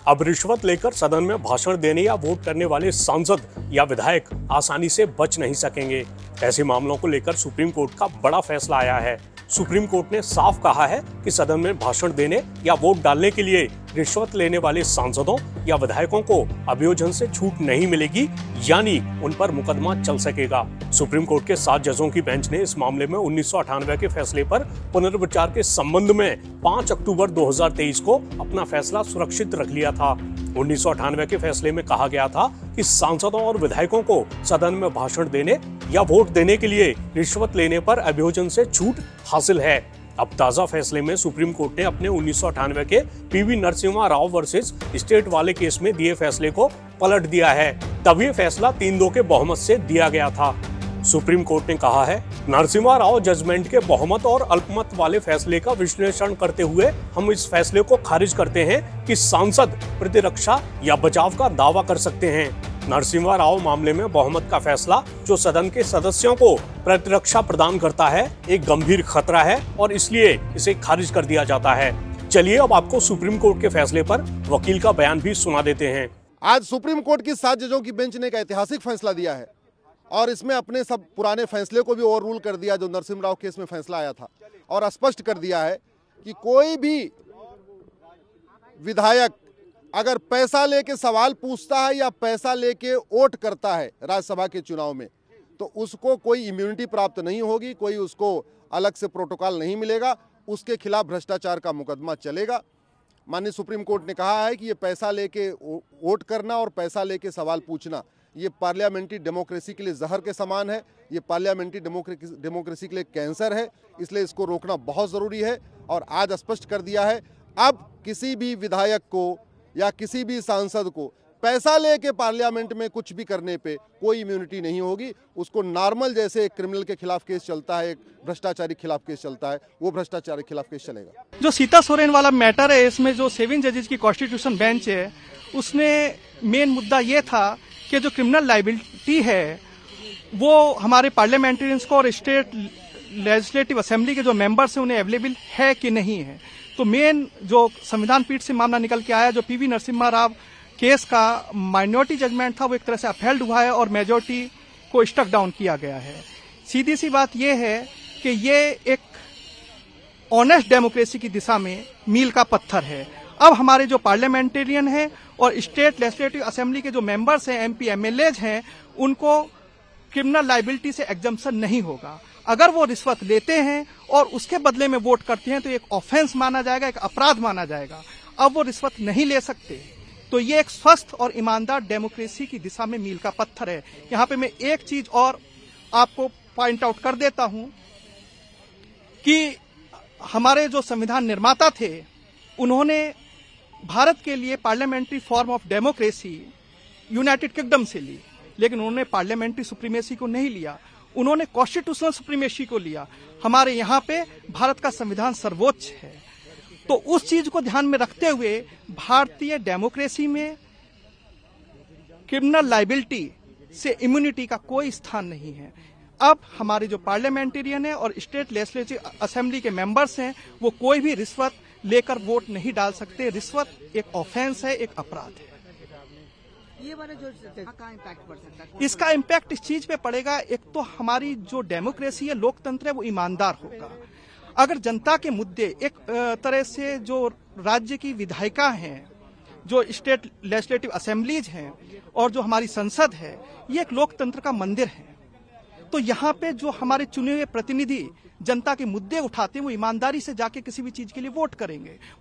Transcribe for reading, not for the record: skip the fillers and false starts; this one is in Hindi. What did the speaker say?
अब रिश्वत लेकर सदन में भाषण देने या वोट करने वाले सांसद या विधायक आसानी से बच नहीं सकेंगे। ऐसे मामलों को लेकर सुप्रीम कोर्ट का बड़ा फैसला आया है। सुप्रीम कोर्ट ने साफ कहा है कि सदन में भाषण देने या वोट डालने के लिए रिश्वत लेने वाले सांसदों या विधायकों को अभियोजन से छूट नहीं मिलेगी, यानी उन पर मुकदमा चल सकेगा। सुप्रीम कोर्ट के 7 जजों की बेंच ने इस मामले में 1998 के फैसले पर पुनर्विचार के संबंध में 5 अक्टूबर 2023 को अपना फैसला सुरक्षित रख लिया था। 1998 के फैसले में कहा गया था कि सांसदों और विधायकों को सदन में भाषण देने या वोट देने के लिए रिश्वत लेने पर अभियोजन से छूट हासिल है। अब ताजा फैसले में सुप्रीम कोर्ट ने अपने 1998 के PV Narasimha Rao versus state वाले केस में दिए फैसले को पलट दिया है। तब ये फैसला 3-2 के बहुमत से दिया गया था। सुप्रीम कोर्ट ने कहा है, नरसिम्हा राव जजमेंट के बहुमत और अल्पमत वाले फैसले का विश्लेषण करते हुए हम इस फैसले को खारिज करते हैं कि सांसद प्रतिरक्षा या बचाव का दावा कर सकते हैं। नरसिम्हा राव मामले में बहुमत का फैसला जो सदन के सदस्यों को प्रतिरक्षा प्रदान करता है एक गंभीर खतरा है और इसलिए इसे खारिज कर दिया जाता है। चलिए अब आपको सुप्रीम कोर्ट के फैसले पर वकील का बयान भी सुना देते हैं। आज सुप्रीम कोर्ट की 7 जजों की बेंच ने एक ऐतिहासिक फैसला दिया है और इसमें अपने सब पुराने फैसले को भी ओवर रूल कर दिया जो नरसिम्हा राव केस में फैसला आया था, और स्पष्ट कर दिया है कि कोई भी विधायक अगर पैसा लेके सवाल पूछता है या पैसा लेके वोट करता है राज्यसभा के चुनाव में, तो उसको कोई इम्यूनिटी प्राप्त नहीं होगी, कोई उसको अलग से प्रोटोकॉल नहीं मिलेगा, उसके खिलाफ भ्रष्टाचार का मुकदमा चलेगा। माननीय सुप्रीम कोर्ट ने कहा है कि ये पैसा लेके वोट करना और पैसा लेके सवाल पूछना ये पार्लियामेंट्री डेमोक्रेसी के लिए जहर के समान है, ये पार्लियामेंट्री डेमोक्रेसी के लिए कैंसर है, इसलिए इसको रोकना बहुत ज़रूरी है। और आज स्पष्ट कर दिया है, अब किसी भी विधायक को या किसी भी सांसद को पैसा लेके पार्लियामेंट में कुछ भी करने पे कोई इम्यूनिटी नहीं होगी। उसको नॉर्मल जैसे एक क्रिमिनल के खिलाफ केस चलता है, एक भ्रष्टाचारी के खिलाफ केस चलता है, वो भ्रष्टाचारी के खिलाफ केस चलेगा। जो सीता सोरेन वाला मैटर है, इसमें जो 7 जजेस की कॉन्स्टिट्यूशन बेंच है, उसने मेन मुद्दा ये था कि जो क्रिमिनल लाइबिलिटी है वो हमारे पार्लियामेंटेरियंस को और स्टेट लेजिस्लेटिव असेंबली के जो मेंबर्स हैं उन्हें अवेलेबल है कि नहीं है। तो मेन जो संविधान पीठ से मामला निकल के आया, जो पीवी नरसिम्हा राव केस का माइनॉरिटी जजमेंट था, वो एक तरह से अपहेल्ड हुआ है और मेजोरिटी को स्टक डाउन किया गया है। सीधी सी बात यह है कि ये एक ऑनेस्ट डेमोक्रेसी की दिशा में मील का पत्थर है। अब हमारे जो पार्लियामेंटेरियन हैं और स्टेट लेजिस्लेटिव असेंबली के जो मेंबर्स हैं, एमपी एमएलएज हैं, उनको क्रिमिनल लाइबिलिटी से एग्जम्पशन नहीं होगा। अगर वो रिश्वत लेते हैं और उसके बदले में वोट करते हैं तो एक ऑफेंस माना जाएगा, एक अपराध माना जाएगा। अब वो रिश्वत नहीं ले सकते, तो ये एक स्वस्थ और ईमानदार डेमोक्रेसी की दिशा में मील का पत्थर है। यहाँ पे मैं एक चीज और आपको पॉइंट आउट कर देता हूं कि हमारे जो संविधान निर्माता थे, उन्होंने भारत के लिए parliamentary form of democracy United kingdom से ली, लेकिन उन्होंने पार्लियामेंट्री सुप्रीमेसी को नहीं लिया, उन्होंने कॉन्स्टिट्यूशनल सुप्रीमेसी को लिया। हमारे यहाँ पे भारत का संविधान सर्वोच्च है। तो उस चीज को ध्यान में रखते हुए भारतीय डेमोक्रेसी में क्रिमिनल लाइबिलिटी से इम्यूनिटी का कोई स्थान नहीं है। अब हमारे जो पार्लियामेंटेरियन है और स्टेट लेजिस्लेटिव असेंबली के मेंबर्स हैं, वो कोई भी रिश्वत लेकर वोट नहीं डाल सकते। रिश्वत एक ऑफेंस है, एक अपराध है। ये वाला जो का इम्पैक्ट पड़ सकता है, इसका इम्पैक्ट इस चीज पे पड़ेगा, एक तो हमारी जो डेमोक्रेसी है, लोकतंत्र है, वो ईमानदार होगा। अगर जनता के मुद्दे एक तरह से जो राज्य की विधायिका हैं, जो स्टेट लेजिस्लेटिव असेंबलीज हैं और जो हमारी संसद है, ये एक लोकतंत्र का मंदिर है। तो यहाँ पे जो हमारे चुने हुए प्रतिनिधि जनता के मुद्दे उठाते हैं, वो ईमानदारी से जाके किसी भी चीज के लिए वोट करेंगे।